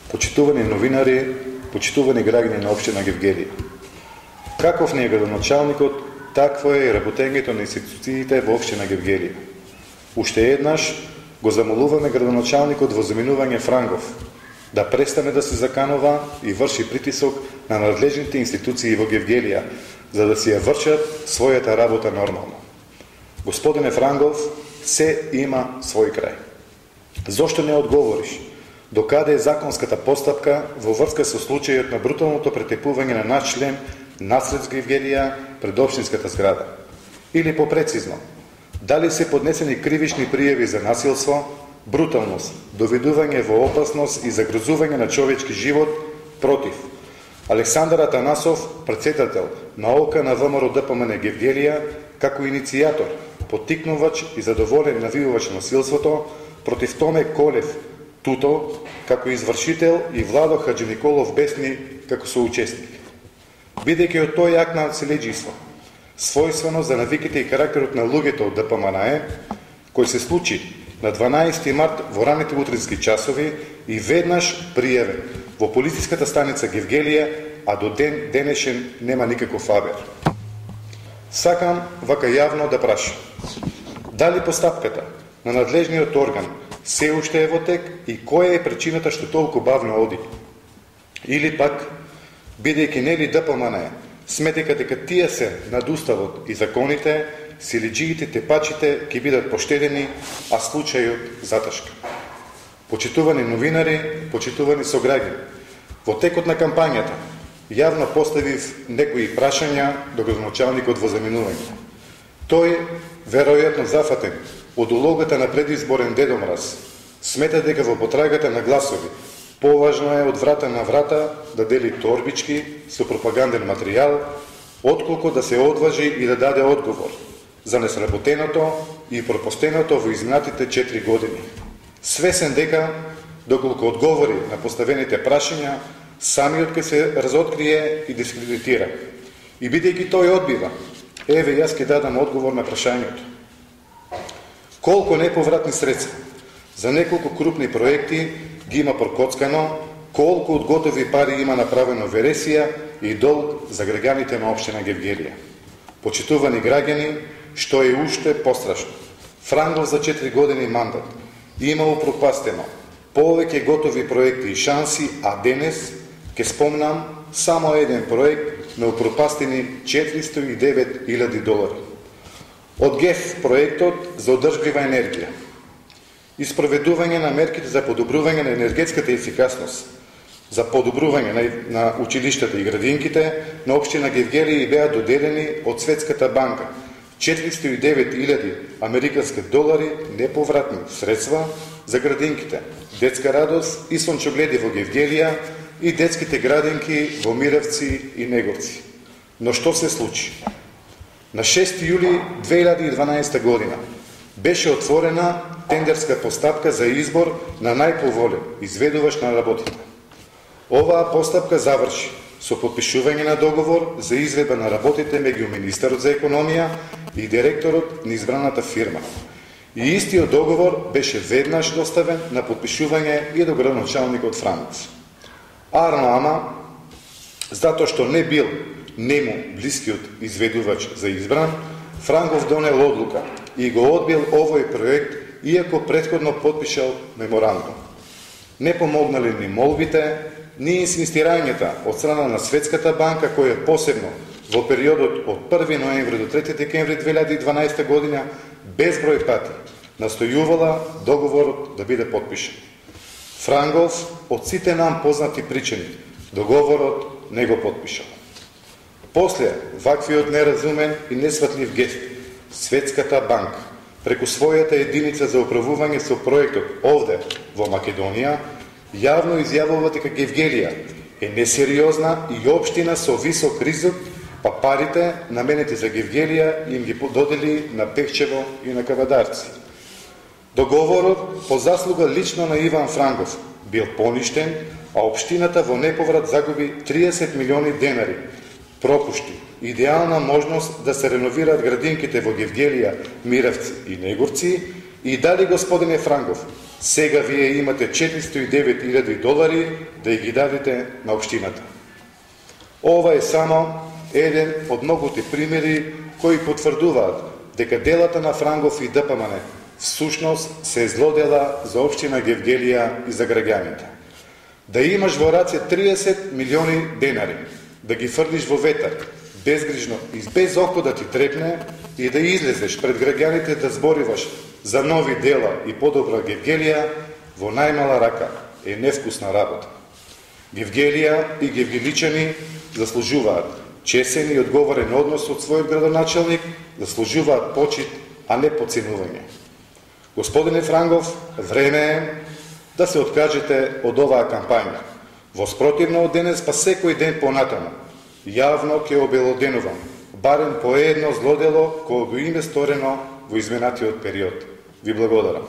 Почитувани новинари, почитувани граѓани на општина Гевгелија. Каков не е градоначалникот, такво е и работењето на институциите во општина Гевгелија. Уште еднаш го замолуваме градоначалникот во заминување Франгов да престане да се заканува и врши притисок на надлежните институции во Гевгелија, за да си ја вршат својата работа нормално. Господине Франгов, се има свој крај. Зошто не одговориш? Докаде е законската постапка во врска со случајот на бруталното претепување на наш член насред Гевгелија пред општинската зграда? Или попрецизно, дали се поднесени кривични пријави за насилство, бруталност, доведување во опасност и загрозување на човечки живот против Александар Атанасов, председател на ОК на ВМРО ДПМН Гевгелија, како иницијатор, поттикнувач и задоволен навивувач насилството, против Томе Колев Туто, како извршител и Владо Хаджи Николов Бесни, како соучесник. Бидејќи од тој акт на селеџиство, својствено за навиките и карактерот на луѓето од ДПМНЕ, кој се случи на 12 март во раните утрински часови и веднаш пријавен во полициската станица Гевгелија, а до денешен нема никаков абер. Сакам вака јавно да прашам, дали постапката на надлежниот орган се уште е во тек и која е причината што толку бавно оди? Или пак, бидејќи нели ДПМНЕ сметека дека тие се над уставот и законите, силиџиите, тепачите ќе бидат поштедени, а случајот заташка. Почитувани новинари, почитувани сограѓани, во текот на кампањата јавно поставив некои прашања до градоначалникот во заминување. Тој, веројатно зафатен од улогата на предизборен дедомраз, смета дека во потрагата на гласови поважно е од врата на врата да дели торбички со пропаганден материјал, отколку да се одважи и да даде одговор за несработеното и пропустеното во изминатите 4 години. Свесен дека, доколку одговори на поставените прашања, самиот ке се разоткрие и дискредитира. И бидејќи тој одбива, еве јас ке дадам одговор на прашањето. Колку неповратни средства за неколку крупни проекти ги има прокоцкано, колку од готови пари има направено вересија и долг за граѓаните на општина Гевгелија. Почитувани граѓани, што е уште пострашно, Франгов за 4 години мандат има упропастено повеќе готови проекти и шанси, а денес ќе спомнам само еден проект на упропастени $409,000. Од ГЕФ проектот за одржлива енергија и спроведување на мерките за подобрување на енергетската ефикасност, за подобрување на училиштата и градинките на општина Гевгелија беа доделени од Светската банка $409,000 неповратни средства за градинките, детска радост и сончогледи во Гевгелија и детските градинки во Миревци и Неговци. Но што се случи? На 6 јули 2012 година беше отворена тендерска постапка за избор на најповолен изведувач на работите. Оваа постапка заврши со подпишување на договор за изведба на работите меѓу министерот за економија и директорот на избраната фирма. И истиот договор беше веднаш доставен на подпишување и до градоначалникот Франгов. Арно ама, затоа што не бил нему блискиот изведувач за избран, Франгов донел одлука и го одбил овој проект, иако претходно подпишал меморандум. Не помогнали ни молбите, ни инсистирањата од страна на Светската банка, која посебно во периодот од 1 ноември до 3 декември 2012 година безброј пати настојувала договорот да биде подпишан. Франгов, од сите нам познати причини, договорот не го подпишал. После ваквиот неразумен и несватлив гест, Светската банка, преку својата единица за управување со проектот овде во Македонија, јавно изјавува дека Гевгелија е несериозна и општина со висок ризик, па парите наменети за Гевгелија им ги додели на Пехчево и на Кавадарци. Договорот по заслуга лично на Иван Франгов бил поништен, а општината во неповрат загуби 30 милиони денари. Пропушти идеална можност да се реновираат градинките во Гевгелија, Миревци и Негорци и дали, господине Франгов, Сега вие имате 409.000 долари да ги дадете на општината. Ова е само еден од многуте примери кои потврдуваат дека делата на Франгов и ДПМН всушност се злодела за општина Гевгелија и за граѓаните. Да имаш во раце 30 милиони денари, да ги фрлиш во ветар, безгрижно и без око да ти трепне и да излезеш пред граѓаните да збориваш за нови дела и подобра Гевгелија, во најмала рака е невкусна работа. Гевгелија и гевгеличани заслужуваат чесен и одговорен однос од својот градоначалник, заслужуваат почит, а не подценување. Господине Франгов, време е да се откажете од оваа кампања. Во спротивно од денес па секој ден понатаму, јавно ќе обелоденувам барем по едно злодело кое го име сторено во изминатиот период. Ви благодарам.